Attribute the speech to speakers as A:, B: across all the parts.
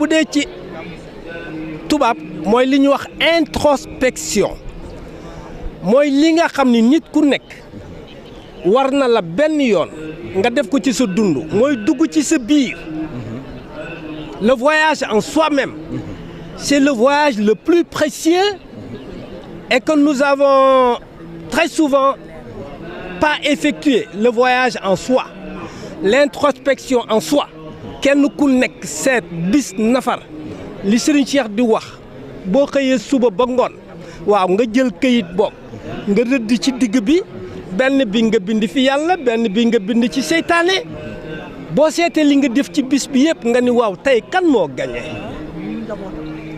A: bu dee ci tubaab mooy li ñuy wax introspection mooy li nga xam ni nit ku nekk war na la benn yoon nga def ko ci sa dund mooy dugg ci sa biir. Le voyage en soi-même, c'est le voyage le plus précieux et que nous avons très souvent pas effectué, le voyage en soi, l'introspection en soi. Kenn ku nekk seet bis nafar li Serigne Cheikh di wax boo xëyee suba ba ngoon waaw nga jël këyit boog nga rëdd ci digg bi benn bi nga bind fi yàlla benn bi nga bind ci seytaane boo seetee li nga def ci bis bi yëpp nga ni waaw tey kan moo gañe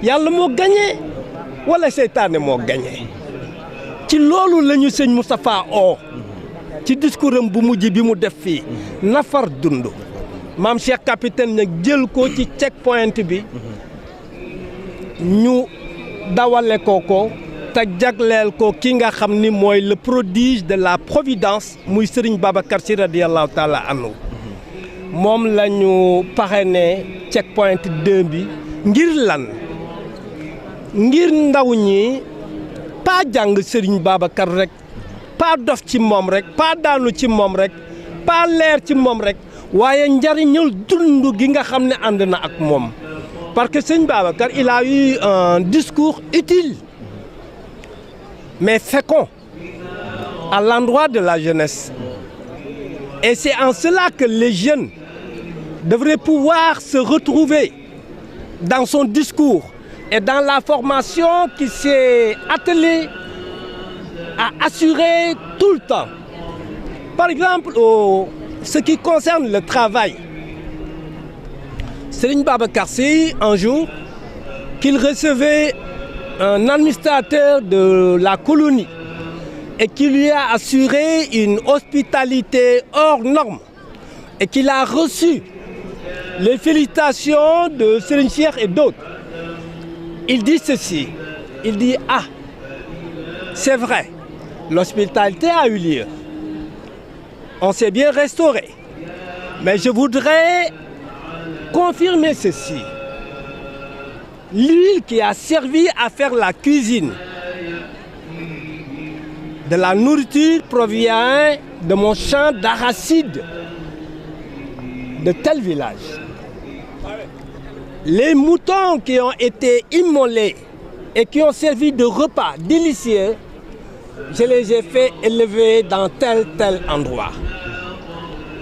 A: yàlla moo gañe wala seytaane moo gañe ci loolu la ñu sëñ Moustapha oo ci discours am bu mujj bi mu def fii nafar dund maam Cheikh Capitaine nag jël ko ci check point bi ñu dawale ko te jagleel ko ki nga xam ni mooy le prodige de la providence muy Serigne Babacar Sy radiyallahu taala anhu moom la ñu parrainé check point 2 bi ngir lan ngir ndaw ñi pas jàng Serigne Babacar rek pas dof ci moom rek pas daanu ci moom rek pas leer ci moom rek waaye njariñul dund gi nga xam ne ànd na ak moom parce que Serigne Babacar il a eu un discours utile mais fécond à l'endroit de la jeunesse et c'est en cela que les jeunes devraient pouvoir se retrouver dans son discours et dans la formation qui s'est attelée à assurer tout le temps. Par exemple, ce qui concerne le travail, Serigne Babacar Sy, un jour, qu'il recevait un administrateur de la colonie et qui lui a assuré une hospitalité hors norme et qu'il a reçu les félicitations de Serigne Cheikh et d'autres. Il dit ceci, il dit « Ah, c'est vrai, l'hospitalité a eu lieu, on s'est bien restauré, mais je voudrais confirmer ceci. L'huile qui a servi à faire la cuisine de la nourriture provient de mon champ d'arachides de tel village. Les moutons qui ont été immolés et qui ont servi de repas délicieux, je les ai fait élever dans tel endroit.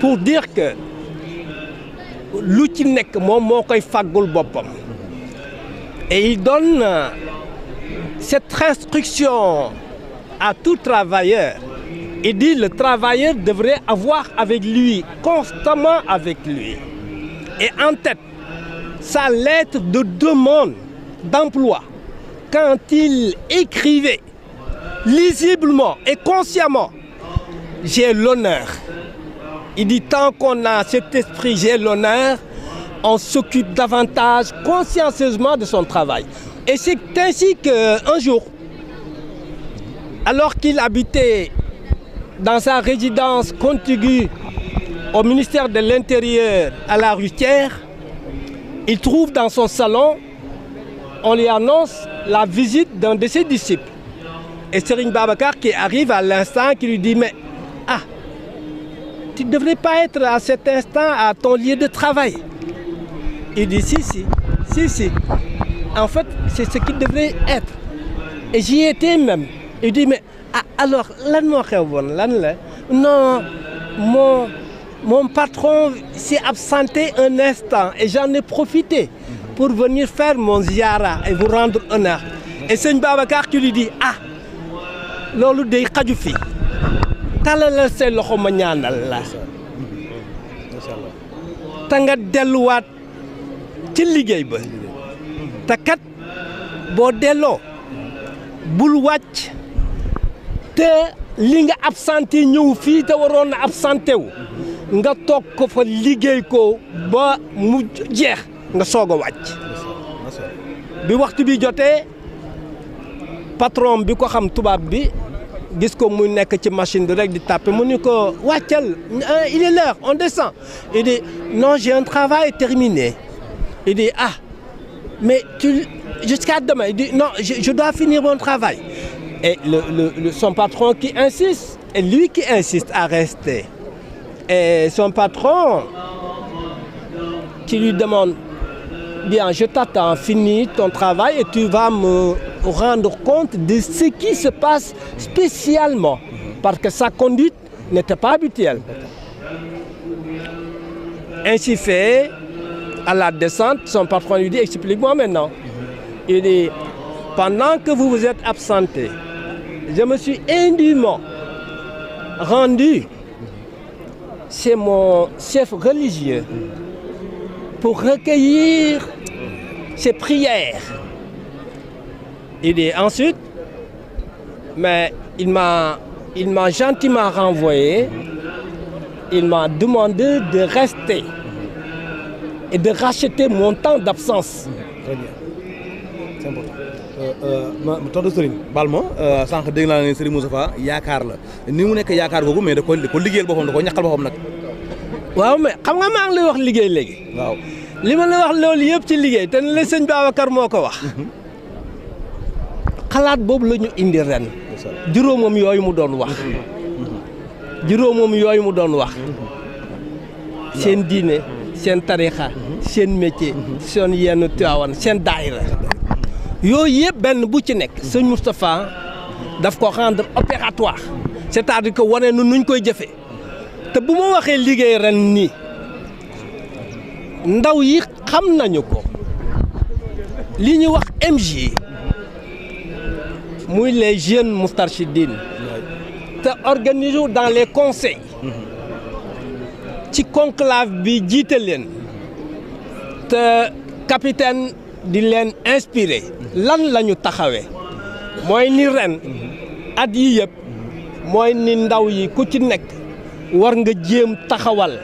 A: Pour dire que lu ci nekk moom moo koy fàggul boppam. Et il donne cette instruction à tout travailleur. Il dit le travailleur devrait avoir avec lui, constamment avec lui, et en tête, sa lettre de demande d'emploi. Quand il écrivait lisiblement et consciemment, j'ai l'honneur. Il dit tant qu'on a cet esprit, j'ai l'honneur, on s'occupe davantage consciencieusement de son travail. Et c'est ainsi qu'un jour, alors qu'il habitait dans sa résidence contiguë au ministère de l'Intérieur à la Rutière, il trouve dans son salon, on lui annonce la visite d'un de ses disciples. Et Serigne Babacar qui arrive à l'instant, qui lui dit « Mais, tu ne devrais pas être à cet instant à ton lieu de travail. » Il dit si. En fait, c'est ce qu'il devrait être. Et j'y étais même. Il dit mais alors lan moo xew woon lan la non mon patron s'est absenté un instant et j'en ai profité pour venir faire mon ziara et vous rendre honneur. Et Serigne Babacar qui lui dit loolu day xaju fi talalal say loxo ma ñaanal la ta nga delluwaat ci liggéey ba te kat boo delloo bul wàcc te li nga absenté ñëw fii te waroon na absenté wu nga toog ko fa liggéey ko ba mu jeex nga soog a wàcc. bi waxtu bi jotee patron bi ko xam tubaab bi gis ko muy nekk ci machine bi rek di tàppe mu ni ko wàccal il est l'heure on descend. Il dit non j'ai un travail terminé. Il dit mais jusqu'à demain, il dit, non, je dois finir mon travail. Et son patron qui insiste, et lui qui insiste à rester. Et son patron qui lui demande, bien, je t'attends, finis ton travail et tu vas me rendre compte de ce qui se passe spécialement. Parce que sa conduite n'était pas habituelle. Ainsi fait, à la descente, son patron lui dit, explique-moi maintenant. Il dit, pendant que vous vous êtes absenté, je me suis indûment rendu chez mon chef religieux pour recueillir ses prières. Il dit ensuite, mais il m'a gentiment renvoyé, il m'a demandé de rester et de racheter mon temps d'absence.
B: Très bien, c'est important. ma tontu Serigne baal ma sànq dégg naa ne Serigne Moustapha yaakaar la ni mu nekk yaakaar googu mais da ko liggéeyal boppam da ko ñaqal boppam nag.
A: waaw mais xam nga maa ngi lay wax liggéey léegi.
B: waaw
A: li ma la wax loolu yëpp ci liggéey te ne la sëñ Babacar moo ko wax. xalaat boobu la ñu indi ren. juróomam yooyu mu doon wax. juróomam yooyu mu doon wax. seen diine seen tarixa seen métier seen yenn Tiwaawan seen daayira yooyu yëpp benn bu ci nekk sëñ Moustapha daf ko rendre opératoire c'est-à-dire que wane nu nuñ koy jëfee te bu ma waxee liggéey ren nii ndaw yi xam nañu ko li ñuy wax MJ muy les jeunes moustarchidines te organisé dans les conseils ci conclave bi jiite leen te capitaine di leen inspiré lan la ñu taxawee mooy ni ren at yi yëpp mooy ni ndaw yi ku ci nekk war nga jéem taxawal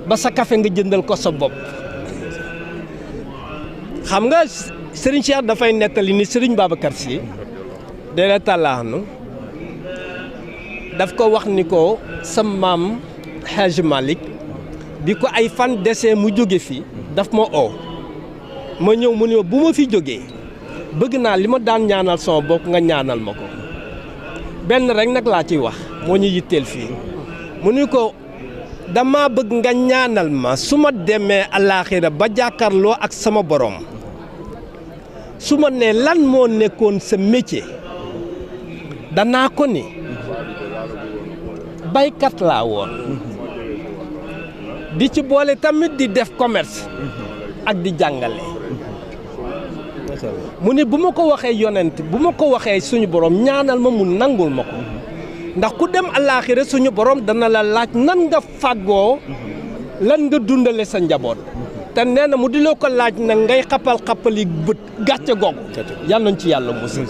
A: ba sa café nga jëndal ko sa bopp xam nga Serigne Cheikh dafay nettali ni Serigne Babacar Sy dela tàllaanu daf ko wax ni ko sa maam Hadj Malick bi ko ay fan desee mu jóge fi daf ma oo ma ñëw mu ne bu ma fi jógee bëgg naa li ma daan ñaanal sama bopp nga ñaanal ma ko benn rek nag laa ciy wax moo ñu yitteel fii mu ni ko dama bëgg nga ñaanal ma su ma demee alaaxira ba jàkkaarloo ak sama borom su ma nee lan moo nekkoon sa métier danaa ko ni baykat laa woon di ci boole tamit di def commerce ak di jàngale mu ne bu ma ko waxee yonent bu ma ko waxee suñu borom ñaanal ma mu nangul ma ko ndax ku dem alaaxira suñu borom dana la laaj nan nga fàggoo lan nga dundale sa njaboot te nee na mu di loo ko laaj nag ngay xapal-xapali bët gàcce googu yàlla nañ ci yàlla musul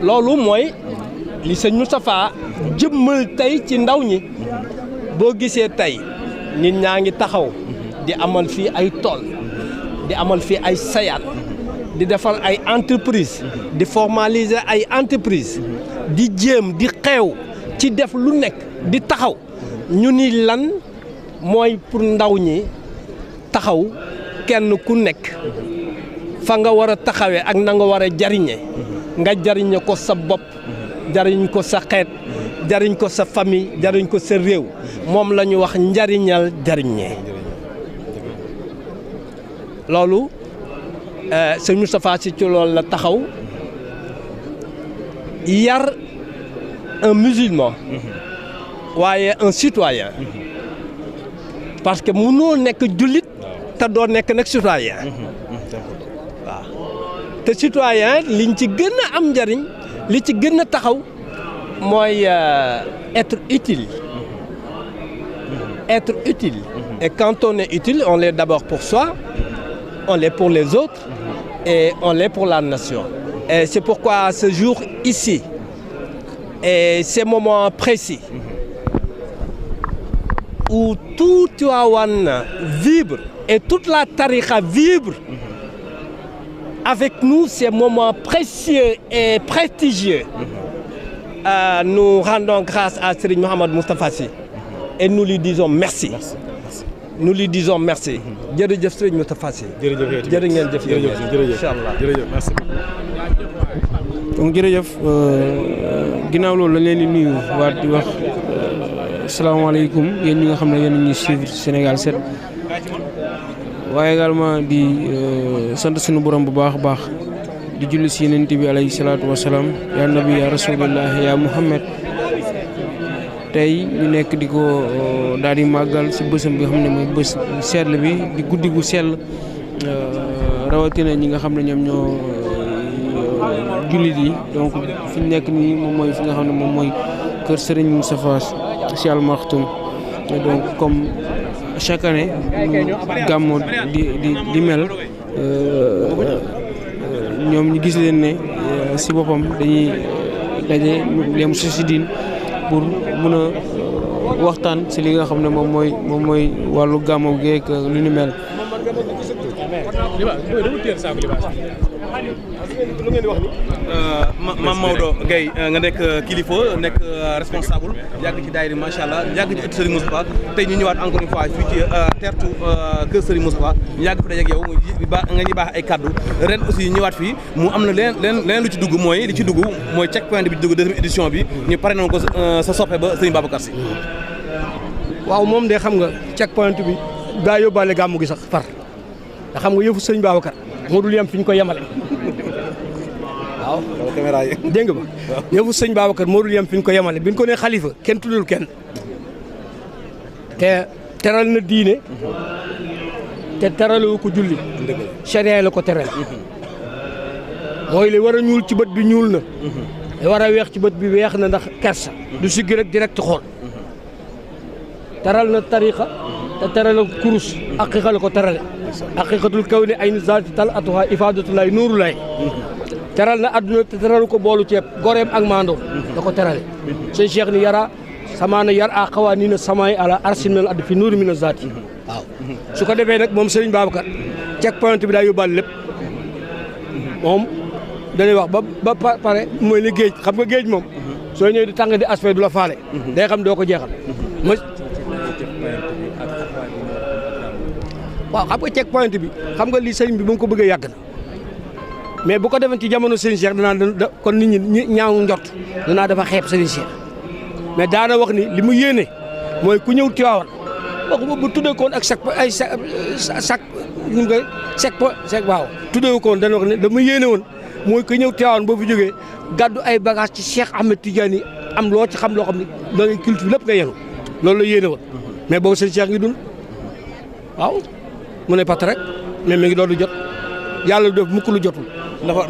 A: loolu mooy li sëñ Moustapha jëmmal tey ci ndaw ñi boo gisee tey nit ñaa ngi taxaw di amal fii ay tool di amal fii ay sayaan di defal ay entreprise di formaliser ay entreprise di jéem di xeew ci def lu nekk di taxaw ñu ni lan mooy pour ndaw ñi taxaw kenn ku nekk fa nga war a taxawee ak na nga war a jariñe nga jariñe ko sa bopp jariñ ko sa xeet jariñ ko sa famille jariñ ko sa réew moom la ñu wax njariñal jariñee loolu sëñ Moustapha Sy ci loolu la taxaw yar un musulman waaye un citoyen parce que mënoo nekk jullit te doo nekk nag citoyen waaw te citoyen liñ ci gën a am njariñ li ci gën a taxaw mooy être utile être utile et quand on est utile on l'est d'abord pour soi on l'est pour les autres et on l'est pour la nation et c'est pourquoi ce jour ici et ces moments précis où tout Tivaouane vibre et toute la tariqa vibre avec nous ces moments précieux et prestigieux nous rendons grâce à Serigne Mouhamadou Moustapha Sy et nous lui disons merci. nous lui disons merci. jërëjëf Serigne Moustapha Sy.
B: jërëjëf
A: jërë ngeen jëf.
B: jërëjëf
A: incha allah
B: jërëjëf merci.
C: donc jërëjëf ginnaaw loolu lañ leen di nuyu waat di wax salaamaaleykum yéen ñi nga xam ne yéen ñuy suivre Sénégal 7 waaye également di sant suñu borom bu baax a baax di julli si Yonent bi alayhi salaatu wa salaam yaa nabi yaa rasulillah yaa Muhammad tey ñu nekk di ko daal di màggal si bësam bi nga xam ne mooy bës sell bi di guddi gu sell rawatina ñi nga xam ne ñoom ñoo jullit yi donc fi ñu nekk nii moom mooy fi nga xam ne moom mooy kër Serigne Moustapha Sy Al Maktoum donc comme chaque année gàmmo di mel ñoom ñu gis leen ne si boppam dañuy daje leem si diin pour mun a waxtaan si li nga xam ne moom mooy wàllu gàmmo geek lu ni mel.
B: Mame Maodo Gueye nga nekk kilifa nekk responsable yàgg ci daayira macha allah yàgg ci ëtt Serigne Moustapha tey ñu ñëwaat encore une fois fii ci tertu kër Serigne Moustapha ñu yàgg fa daje ak yow nga ñu baax ay kaddu ren aussi ñëwaat fii mu am na leneen lu ci dugg mooy check point bi dugg deuxième édition bi ñu pare nañ ko sa soppe ba Serigne Babacar Sy.
A: waaw moom de xam nga check point bi daa yóbbaale gàmmu gi sax far nga xam nga yëfu Serigne Babacar moo dul yem fi ñu ko yemale. waaw
B: caméra yi
A: dégg nga ba yëfu sëñ Babacar moo dul yem fi ñu ko yemale bi ñu ko nee xalifa kenn tuddul kenn te teral na diine te teralewu ko julli charia la ko teral mooy li war a ñuul ci bët bi ñuul na li war a weex ci bët bi weex na ndax kersa du siggi rek direct xool teral na tariqa te teral ko kurus aqiqa la ko terale aqiqatul kaw ni ay ni zaati tal atuha ifaadatulaay nuuru lay teral na adduna te teralu ko boolu ceeb goreem ak maandoom da ko terale sëñ Cheikh ni yara samaana yar a xawaa nii na samaay ala arsin mel add fi nuuri mi na zaati waaw su ko defee nag moom Serigne Babacar check point bi daa yóbbaale lépp moom dañuy wax ba pare mooy ni géej xam nga géej moom soo ñëwee di tàng di aspect du la faale day xam doo ko jeexal waaw xam nga check point bi xam nga lii sëriñ bi ba mu ko bëggee yàgg na mais bu ko defoon ci jamono Serigne Cheikh danaa kon nit ñi ñaaw njort danaa dafa xeeb Serigne Cheikh mais daana wax ni li mu yéene mooy ku ñëw Tiwaawan waxuma bu tuddee koon ak waaw tuddee koon dana wax ne dama yéene woon mooy ku ñëw Tiwaawan boo fi jógee gàddu ay bagage ci Cheikh Ahmed Tidiane am loo ci xam loo xam ne da ngay culture lépp nga yenu loolu la yéene woon mais boobu Serigne Cheikh ngi dund waaw mu ne pat rek mais mi ngi doon lu jot yàlla def mukk lu jotul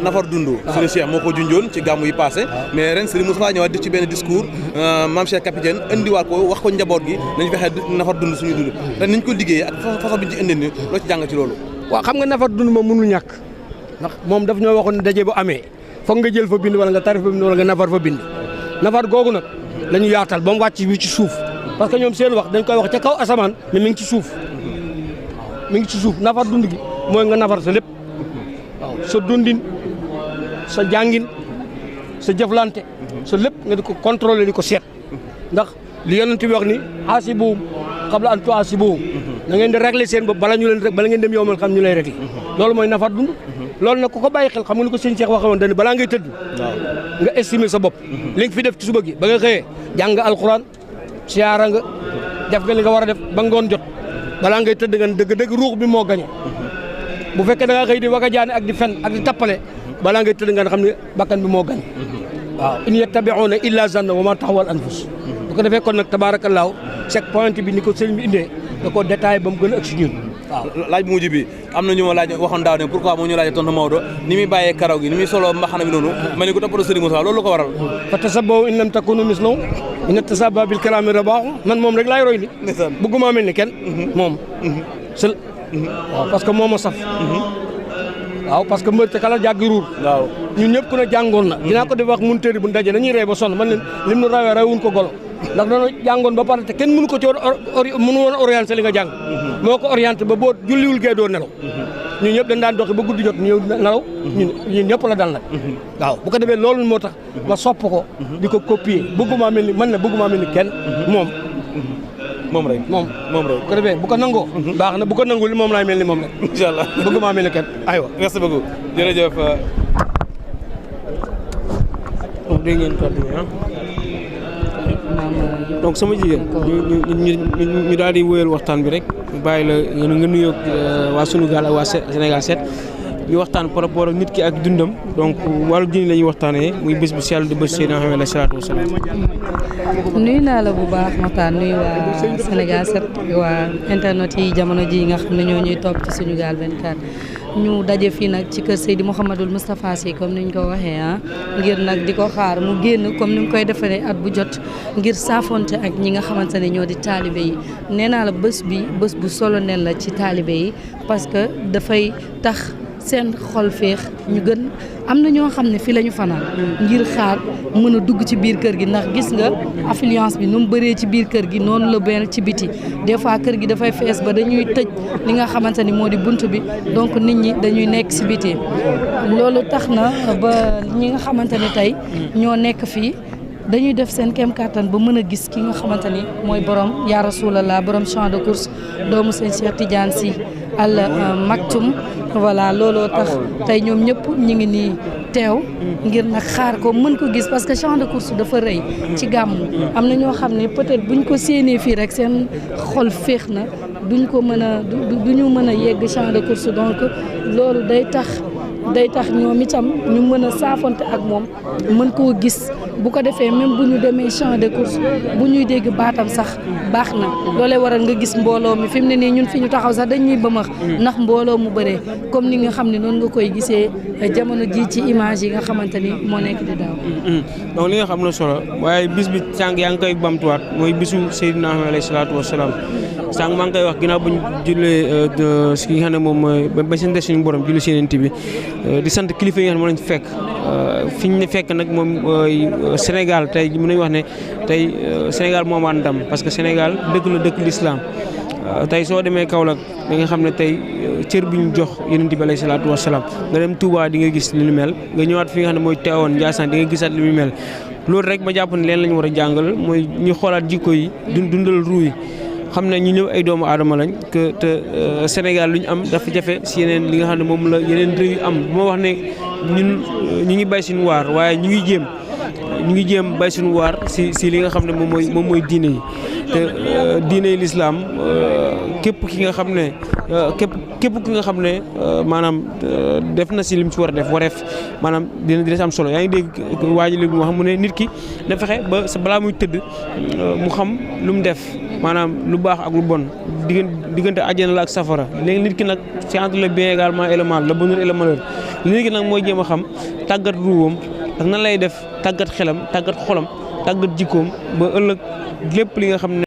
B: nafar dund Serigne Cheikh moo ko junjoon ci gàmmu yi passé mais ren Serigne Moustapha ñëwaat def ci benn discours Mame Cheikh Capitaine indiwaat ko wax ko njaboot gi nañ fexe nafar dund suñu dund ren niñ ko liggéeyee ak façon bi ñu ci indi ni loo ci jàng ci loolu
A: waaw xam nga nafar dund moom mënul ñàkk ndax moom daf ñoo waxoon daje bu amee foog nga jël fa bind wala nga tarif fa bind wala nga nafar fa bind nafar googu nag la ñu yaatal ba mu wàcc bi ci suuf parce que ñoom seen wax dañ koy wax ca kaw asamaan mais mi ngi ci suuf mi ngi ci suuf nafar dund gi mooy nga nafar sa lépp waaw sa dundin sa jàngin sa jëflante sa lépp nga di ko contrôler di ko seet ndax li yonent bi wax ni hasibuhum qabla an tuhasibuhum na ngeen di régler seen bopp bala ngeen dem yowmal xam ñu lay régler loolu mooy nafar dund loolu nag ku ko bàyyi xel xam nga ni ko sëñ Cheikh waxee woon dañu balaa ngay tëdd nga estimer sa bopp li nga fi def ci suba gi ba nga xëyee jàng nga alxuraan siyaara nga def nga li nga war a def ba ngoon jot balaa ngay tëdd nga dëgg ruux bi moo gañe bu fekkee da nga xëy di waga jaane ak di fen ak di tappale balaa ngay tëdd nga xam ne bakkan bi moo gañ waaw in yattabi'una illa zanna wa ma tahwal anfus bu ko defee kon nag tabaarakallaahu chaque point bi ni ko sëriñ bi indee da ko détaillé ba mu gën a ëgg si ñun waaw
B: laaj bu mujj bi am na ñu ma laaj waxoon daaw ne pourquoi moo ñu laaj tonton Maodo ni muy bàyyee karaw gi ni muy solo mbaxana bi noonu ma ne ko toppatoo Serigne Moussa loolu ko waral
A: fa tasabbahu in lam takunu mislahu inna tasabba bil kalaami rabaahu man moom rek laay roy li bëgguma mel ni kenn moom sël waaw parce que moo ma saf waaw parce que mbër te kala jàggi ruur
B: waaw
A: ñun ñëpp ku ne jàngoon na dinaa ko def wax mun tëri bu daje dañuy rey ba sonn man leen lim nu rawee rawuñ ko golo ndax dañoo jàngoon ba pare te kenn mënu ko ci mënu woon orienté li nga jàng moo ko orienté ba boo julliwul gee doo nelaw ñun ñëpp dañ daan doxi ba guddi jot ñëw nelaw ñun ñëpp la dal nag waaw bu ko defee loolu moo tax ma sopp ko di ko copier bëgguma mel ni man na bëgguma mel ni kenn moom
B: moom rek
D: moom
B: rek
D: bu ko defee bu ko nangoo baax na bu ko nangul moom laay mel ni moom rek
B: incha allah
D: bëgg maa mel ni kenn aywa
B: merci beaucoup jërëjëf
C: donc dégg ngeen kàddu yi donc sama jigéen ñu daal di wéyal waxtaan bi rek bàyyi la nga nuyoo waa Sunugal ak waa Sénégal 7 ñu waxtaan par rapport ak nit ki ak dundam donc wàllu diine la ñuy waxtaanee muy bés bu sell di bés Seydina Muhammad alayhi salaatu wa salaam.
E: nuyu naa la bu baax Makhtar nuyu waa Sénégal 7 waa internet yi jamono ji nga xam ne ñoo ñuy topp ci Sunugal 24 ñu daje fii nag ci kër Seydi Mouhamadul Moustapha Sy comme ni ñu ko waxee ngir nag di ko xaar mu génn comme ni mu koy defaree at bu jot ngir saafonte ak ñi nga xamante ne ñoo di taalibe yi nee naa la bés bi bés bu solennel la ci taalibe yi parce que dafay tax seen xol féex ñu gën am na ñoo xam ne fii la ñu fanaan ngir xaar mën a dugg ci biir kër gi ndax gis nga affluence bi nu mu bëree ci biir kër gi noonu la benn ci biti des fois kër gi dafay fees ba dañuy tëj li nga xamante ni moo di bunt bi donc nit ñi dañuy nekk si biti loolu tax na ba ñi nga xamante ni tey ñoo nekk fii dañuy def seen kem kattan ba mën a gis ki nga xamante ni mooy borom yaa rasulallah borom champ de course doomu sëñ Cheikh Tidiane Sy Al Maktoum voilà looloo tax tey ñoom ñëpp ñu ngi nii teew ngir nag xaar ko mën ko gis parce que champ de course dafa rëy ci gàmmu am na ñoo xam ne peut-être buñ ko séenee fii rek seen xol féex na duñ ko mën a duñu mën a yegg champ de course donc loolu day tax ñoom itam ñu mën a saafonte ak moom mën koo gis bu ko defee même bu ñu demee champ de course bu ñuy dégg baatam sax baax na loolee waral nga gis mbooloo mi fi mu ne nii ñun fi ñu taxaw sax dañuy bëmax ndax mbooloo mu bëree comme ni nga xam ne noonu nga koy gisee jamono ji ci image yi nga xamante ni moo nekk di daaw.
C: donc li nga xam ne solo waaye bis bi sànq yaa ngi koy bamtuwaat mooy bisu Seydina Muhammad alayhi salaatu wa salaam sànq maa ngi koy wax ginnaaw bu ñu jullee ki nga xam ne moom mooy ba seen des suñu borom julli seen bi di sant kilifa yi nga xam ne moo lañ fekk fi ñu fekk nag moom Sénégal tey mën nañu wax ne tey Sénégal moo am ndam parce que Sénégal dëkk la dëkk l'islam tey soo demee Kaolack da nga xam ne tey cër bi ñu jox Yonent bi alayhi salaatu wa salaam nga dem Touba di nga gis li lu mel nga ñëwaat fi nga xam ne mooy Tivaouane Ndiassane di nga gisaat li mu mel loolu rek ma jàpp ne leen la ñu war a jàngal mooy ñu xoolaat jikko yi dundal ruu yi xam ne ñu ñëw ay doomu aadama lañ que te Sénégal lu ñu am dafa jafe si yeneen li nga xam ne moom la yeneen réew yi am bu ma wax ne ñun ñu ngi bay suñu waar waaye ñu ngi jéem bay suñu waar si li nga xam ne moom mooy diine yi te diine yi lislaam képp ki nga xam ne képp ki nga xam ne maanaam def na si lim ci war a def wareef maanaam dina si am solo yaa ngi dégg waa ji léegi mu wax mu ne nit ki na fexe ba sa balaa muy tëdd mu xam lu mu def maanaam lu baax ak lu bon diggante àjjana la ak safara léegi nit ki nag c'est entre le bien également et le mal le bonheur et le malheur nit ki nag mooy jéem a xam tàggat ruuwam ak nan lay def tàggat xelam tàggat xolam tàggat jikkoom ba ëllëg lépp li nga xam ne